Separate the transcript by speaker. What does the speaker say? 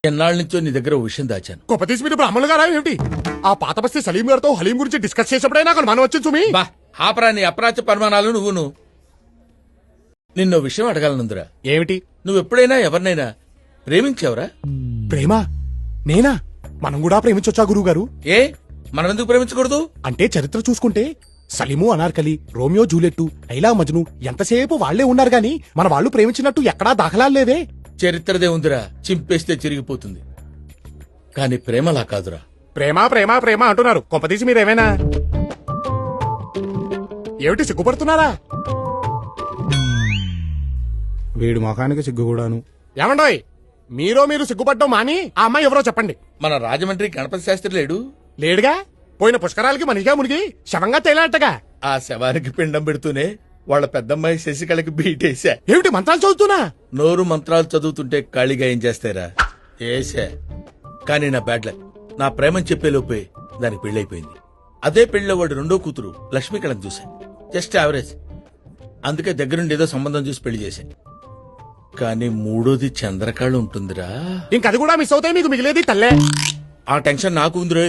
Speaker 1: ఎన్నాళ్ళ నుంచో నీ దగ్గర ఓ విషయం దాచాను.
Speaker 2: గొప్పతీసి మీరు బ్రాహ్మణులు గారా ఏమిటి? ఆ పాత బస్తీ సలీం గారితో హలీం గురించి డిస్కస్ చేసేప్పుడే నాకు మనం వచ్చింది సుమి.
Speaker 1: బా ఆపరా నీ అప్రాచ్య పరిమాణాలు నువ్వును. నిన్నో విషయం అడగాలనుందిరా.
Speaker 2: ఏమిటి?
Speaker 1: నువ్వెప్పుడైనా ఎవరినైనా ప్రేమించావురా?
Speaker 2: ప్రేమ? నేనా? మనం కూడా ప్రేమించొచ్చా గురువు గారు?
Speaker 1: ఏ మనం ఎందుకు ప్రేమించకూడదు?
Speaker 2: అంటే చరిత్ర చూసుకుంటే సలీము, అనార్కలి, రోమియో జూలియట్, లైలా మజ్ను ఎంతసేపు వాళ్లే ఉన్నారు గాని మన వాళ్ళు ప్రేమించినట్టు ఎక్కడా దాఖలాలు లేవే.
Speaker 1: చరిత్రదే ఉందిరా, చింపేస్తే చిరిగిపోతుంది. కాని ప్రేమలా కాదురా.
Speaker 2: ప్రేమ ప్రేమ ప్రేమ అంటున్నారు. కొంపదీసి మీరేమైనా ఏమిటి సిగ్గుపడుతున్నారా? వీడు మొఖానికి సిగ్గు కూడాను. ఏమండోయ్, మీరు సిగ్గుపడ్డం మాని ఆ అమ్మాయి ఎవరో చెప్పండి.
Speaker 1: మన రాజమండ్రి గణపతి శాస్త్రి లేడు?
Speaker 2: లేడుగా. పోయిన పుష్కరాలకి మనిషిగా మునిగి శవంగా తేలాటగా.
Speaker 1: ఆ శవానికి పిండం పెడుతూనే వాళ్ళ పెద్దమ్మాయి శశికళకి బీటేశా.
Speaker 2: ఏమిటి మంత్రాలు చదువుతున్నా?
Speaker 1: నోరు మంత్రాలు చదువుతుంటే ఖాళీగా ఏం చేస్తారా? ఏసా. కానీ నా బ్యాడ్ లక్, నా ప్రేమని చెప్పేలోపే దానికి పెళ్ళైపోయింది. అదే పెళ్లిలో వాడు రెండో కూతురు లక్ష్మీకళని చూశా. Just average. అందుకే దగ్గరుండి ఏదో సంబంధం చూసి పెళ్లి చేశా. కానీ మూడోది చంద్రకళ ఉంటుందిరా.
Speaker 2: ఇంకది కూడా మిస్ అవుతాయి, మీకు మిగిలేది తల్లే.
Speaker 1: ఆ టెన్షన్ నాకు ఉందిరోయ్.